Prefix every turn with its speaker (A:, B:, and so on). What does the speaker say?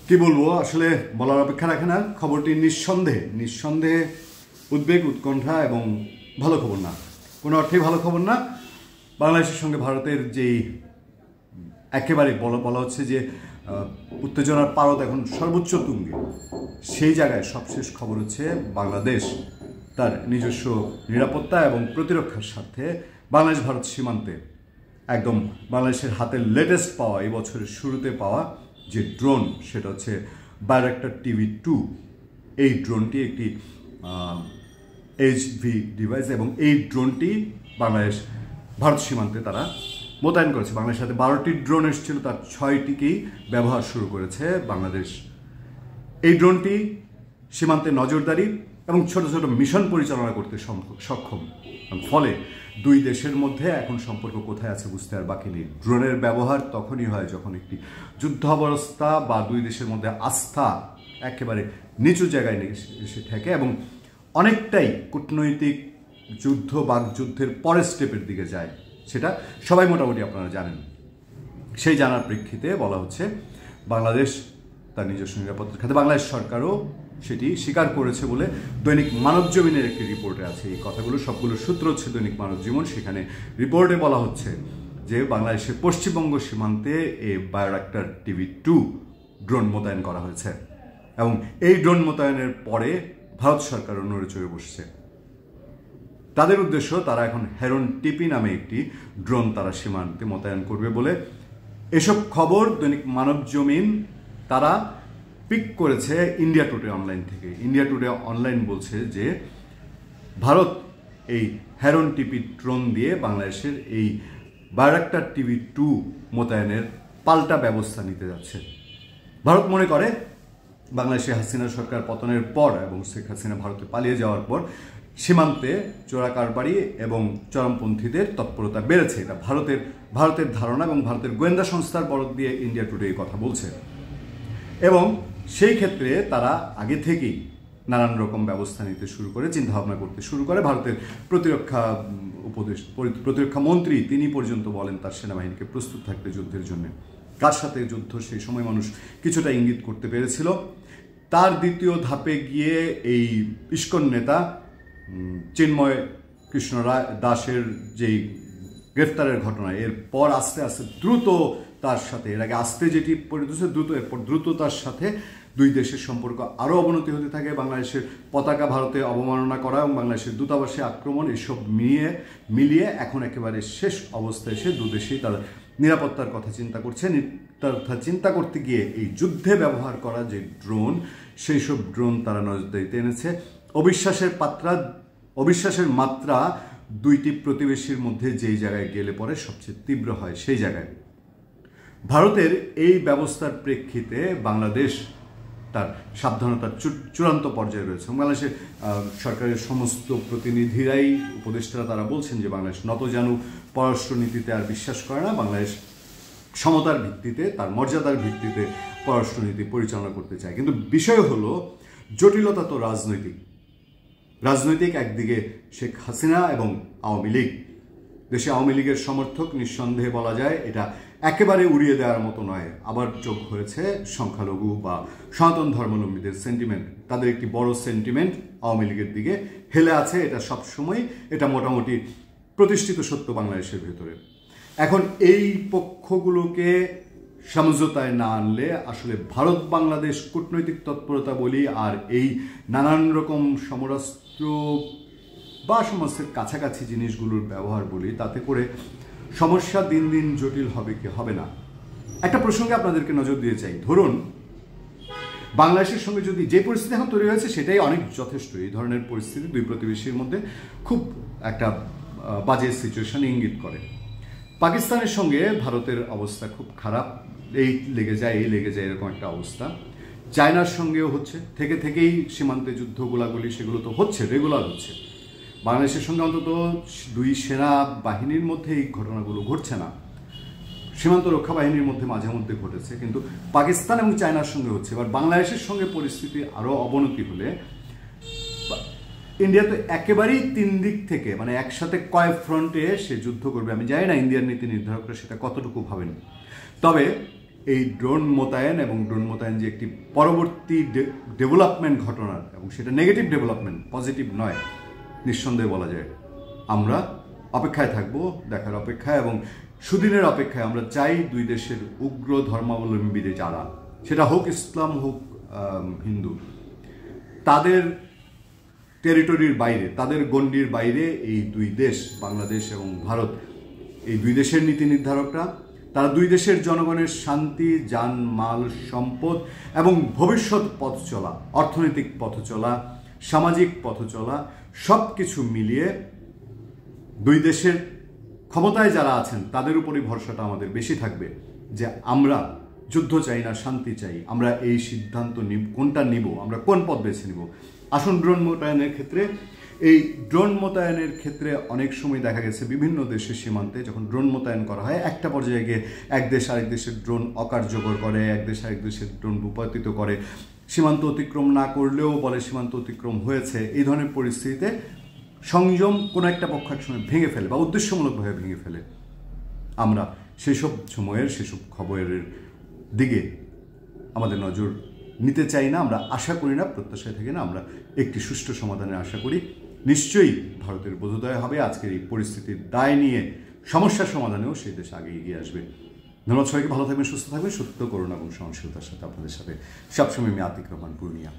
A: কি বলবো আসলে বলার অপেক্ষা রাখে না। খবরটি নিঃসন্দেহে উদ্বেগ, উৎকণ্ঠা এবং ভালো খবর না, কোনো অর্থেই ভালো খবর না। বাংলাদেশের সঙ্গে ভারতের যেই একেবারে বলা হচ্ছে যে উত্তেজনার পারদ এখন সর্বোচ্চ তুঙ্গে, সেই জায়গায় সবশেষ খবর হচ্ছে বাংলাদেশ তার নিজস্ব নিরাপত্তা এবং প্রতিরক্ষার স্বার্থে বাংলাদেশ ভারত সীমান্তে একদম বাংলাদেশের হাতের লেটেস্ট পাওয়া, এই বছরের শুরুতে পাওয়া যে ড্রোন, সেটা হচ্ছে বাইরাক্টার TB2। এই ড্রোনটি একটি HV ডিভাইস এবং এই ড্রোনটি বাংলাদেশ ভারত সীমান্তে তারা মোতায়েন করেছে। বাংলাদেশের সাথে 12টি ড্রোন এসেছিল, তার 6টিকেই ব্যবহার শুরু করেছে বাংলাদেশ। এই ড্রোনটি সীমান্তে নজরদারি এবং ছোট ছোট মিশন পরিচালনা করতে সক্ষম। ফলে দুই দেশের মধ্যে এখন সম্পর্ক কোথায় আছে বুঝতে আর বাকি নেই। ড্রোনের ব্যবহার তখনই হয় যখন একটি যুদ্ধাবস্থা বা দুই দেশের মধ্যে আস্থা একেবারে নিচু জায়গায় এসে থাকে এবং অনেকটাই কূটনৈতিক যুদ্ধ বাকযুদ্ধের পরের স্টেপের দিকে যায়। সেটা সবাই মোটামুটি আপনারা জানেন। সেই জানার প্রেক্ষিতে বলা হচ্ছে বাংলাদেশ তার নিজস্ব নিরাপত্তার খাতে, বাংলাদেশ সরকারও সেটি স্বীকার করেছে বলে দৈনিক মানবজমিনের একটি রিপোর্টে আছে। এই কথাগুলো সবগুলো সূত্র হচ্ছে দৈনিক মানবজীবন। সেখানে রিপোর্টে বলা হচ্ছে যে বাংলাদেশের পশ্চিমবঙ্গ সীমান্তে এই বাইরাক্টার TB2 ড্রোন মোতায়েন করা হয়েছে এবং এই ড্রোন মোতায়েনের পরে ভারত সরকারও নড়ে চড়ে বসছে। তাদের উদ্দেশ্য, তারা এখন হেরন টিপি নামে একটি ড্রোন তারা সীমান্তে মোতায়েন করবে বলে এসব খবর দৈনিক মানবজমিন তারা পিক করেছে ইন্ডিয়া টুডে অনলাইন থেকে। ইন্ডিয়া টুডে অনলাইন বলছে যে ভারত এই হেরন টিপি ড্রোন দিয়ে বাংলাদেশের এই বাইরাক্টার TB2 মোতায়েনের পাল্টা ব্যবস্থা নিতে যাচ্ছে। ভারত মনে করে বাংলাদেশে হাসিনা সরকার পতনের পর এবং শেখ হাসিনা ভারতে পালিয়ে যাওয়ার পর সীমান্তে চোরাকারবারি এবং চরমপন্থীদের তৎপরতা বেড়েছে। এটা ভারতের ধারণা এবং ভারতের গোয়েন্দা সংস্থার বরাত দিয়ে ইন্ডিয়া টুডে এই কথা বলছে। এবং সেই ক্ষেত্রে তারা আগে থেকেই নানান রকম ব্যবস্থা নিতে শুরু করে, চিন্তাভাবনা করতে শুরু করে। ভারতের প্রতিরক্ষা মন্ত্রী তিনি পর্যন্ত বলেন তার সেনাবাহিনীকে প্রস্তুত থাকতে যুদ্ধের জন্য। কার সাথে যুদ্ধ সেই সময় মানুষ কিছুটা ইঙ্গিত করতে পেরেছিল। তার দ্বিতীয় ধাপে গিয়ে এই ইস্কন নেতা চিন্ময় কৃষ্ণ দাসের যেই গ্রেফতারের ঘটনা, এরপর আস্তে আস্তে দ্রুত তার সাথে, এর আগে আস্তে যেটি পরিণত এরপর দ্রুত তার সাথে দুই দেশের সম্পর্ক আরও অবনতি হতে থাকে। বাংলাদেশের পতাকা ভারতে অবমাননা করা এবং বাংলাদেশের দূতাবাসে আক্রমণ, এসব মিলিয়ে এখন একেবারে শেষ অবস্থায় এসে দু দেশেই তার নিরাপত্তার কথা চিন্তা করছে। তথা চিন্তা করতে গিয়ে এই যুদ্ধে ব্যবহার করা যে ড্রোন, সেই সব ড্রোন তারা নজরদারিতে এনেছে। অবিশ্বাসের মাত্রা দুইটি প্রতিবেশীর মধ্যে যেই জায়গায় গেলে পরে সবচেয়ে তীব্র হয়, সেই জায়গায় ভারতের এই ব্যবস্থার প্রেক্ষিতে বাংলাদেশ তার সাবধানতার চূড়ান্ত পর্যায়ে রয়েছে। বাংলাদেশের সরকারের সমস্ত প্রতিনিধিরাই, উপদেষ্টারা তারা বলছেন যে বাংলাদেশ নতজানু পররাষ্ট্রনীতিতে আর বিশ্বাস করে না। বাংলাদেশ সমতার ভিত্তিতে, তার মর্যাদার ভিত্তিতে পররাষ্ট্রনীতি পরিচালনা করতে চায়। কিন্তু বিষয় হলো জটিলতা তো রাজনৈতিক একদিকে শেখ হাসিনা এবং আওয়ামী লীগ, দেশে আওয়ামী লীগের সমর্থক, নিঃসন্দেহে বলা যায় এটা একেবারে উড়িয়ে দেওয়ার মতো নয়। আবার যোগ হয়েছে সংখ্যালঘু বা সনাতন ধর্মাবলম্বীদের সেন্টিমেন্ট। তাদের একটি বড় সেন্টিমেন্ট আওয়ামী লীগের দিকে হেলে আছে। এটা সবসময়, এটা মোটামুটি প্রতিষ্ঠিত সত্য বাংলাদেশের ভেতরে। এখন এই পক্ষগুলোকে সমঝোতায় না আনলে আসলে ভারত বাংলাদেশ কূটনৈতিক তৎপরতা বলি আর এই নানান রকম সমরাস্ত্র বা সমস্যার কাছাকাছি জিনিসগুলোর ব্যবহার বলি, তাতে করে সমস্যা দিন দিন জটিল হবে কি হবে না। একটা প্রসঙ্গে আপনাদেরকে নজর দিয়ে চাই। ধরুন বাংলাদেশের সঙ্গে যদি যে পরিস্থিতি এখন তৈরি হয়েছে সেটাই অনেক যথেষ্ট। এই ধরনের পরিস্থিতি দুই প্রতিবেশীর মধ্যে খুব একটা বাজে সিচুয়েশন ইঙ্গিত করে। পাকিস্তানের সঙ্গে ভারতের অবস্থা খুব খারাপ, এই লেগে যায় এরকম একটা অবস্থা। চায়নার সঙ্গেও হচ্ছে, থেকেই সীমান্তে যুদ্ধ গোলাগুলি সেগুলো তো হচ্ছে, রেগুলার হচ্ছে। বাংলাদেশের সঙ্গে অন্তত দুই সেনা বাহিনীর মধ্যে এই ঘটনাগুলো ঘটছে না, সীমান্ত রক্ষা বাহিনীর মধ্যে মাঝে মধ্যে ঘটেছে, কিন্তু পাকিস্তান এবং চায়নার সঙ্গে হচ্ছে। এবার বাংলাদেশের সঙ্গে পরিস্থিতি আরও অবনতি হলে ইন্ডিয়া তো একেবারেই তিন দিক থেকে, মানে একসাথে কয়েক ফ্রন্টে সে যুদ্ধ করবে। আমি জানি না ইন্ডিয়ার নীতি নির্ধারকরা সেটা কতটুকু ভাবেন, তবে এই ড্রোন মোতায়েন এবং ড্রোন মোতায়েন যে একটি পরবর্তী ডেভেলপমেন্ট ঘটনার, এবং সেটা নেগেটিভ ডেভেলপমেন্ট, পজিটিভ নয়, নিঃসন্দেহে বলা যায়। আমরা অপেক্ষায় থাকবো, দেখার অপেক্ষায় এবং সুদিনের অপেক্ষায়। আমরা চাই দুই দেশের উগ্র ধর্মাবলম্বীরা যারা, সেটা হোক ইসলাম হোক হিন্দু, তাদের টেরিটরির বাইরে, তাদের গণ্ডির বাইরে এই দুই দেশ, বাংলাদেশ এবং ভারত, এই দুই দেশের নীতি নির্ধারকরা, তারা দুই দেশের জনগণের শান্তি, জানমাল, সম্পদ এবং ভবিষ্যৎ পথ চলা, অর্থনৈতিক পথ চলা, সামাজিক পথ চলা, সব কিছু মিলিয়ে দুই দেশের ক্ষমতায় যারা আছেন তাদের উপরই ভরসাটা আমাদের বেশি থাকবে যে আমরা যুদ্ধ চাই না, শান্তি চাই। আমরা এই সিদ্ধান্ত কোনটা নিব, আমরা কোন পথ বেছে নিব। আসুন ড্রোন মোতায়েনের ক্ষেত্রে, এই ড্রোন মোতায়েনের ক্ষেত্রে অনেক সময় দেখা গেছে বিভিন্ন দেশের সীমান্তে যখন ড্রোন মোতায়েন করা হয়, একটা পর্যায়ে গিয়ে এক দেশ আরেক দেশের ড্রোন অকার্যকর করে, এক দেশ আরেক দেশের ড্রোন ভূপাতিত করে, সীমান্ত অতিক্রম না করলেও বলে সীমান্ত অতিক্রম হয়েছে। এই ধরনের পরিস্থিতিতে সংযম কোনো একটা পক্ষ এক সময় ভেঙে ফেলে বা উদ্দেশ্যমূলকভাবে ভেঙে ফেলে। আমরা সেসব সময়ের, সেসব খবরের দিকে আমাদের নজর নিতে চাই না, আমরা আশা করি না, প্রত্যাশায় থাকি না। আমরা একটি সুষ্ঠু সমাধানের আশা করি। নিশ্চয়ই ভারতের বোধোদয় হবে, আজকের এই পরিস্থিতির দায় নিয়ে সমস্যার সমাধানেও সেই দেশ আগে এগিয়ে আসবে। ধন্যবাদ সবাইকে, ভালো থাকবেন, সুস্থ থাকবেন, সত্য, করুণা এবং সহনশীলতার সাথে আপনাদের সাথে সবসময় আমি আতিক রহমান, পূর্ণিয়া।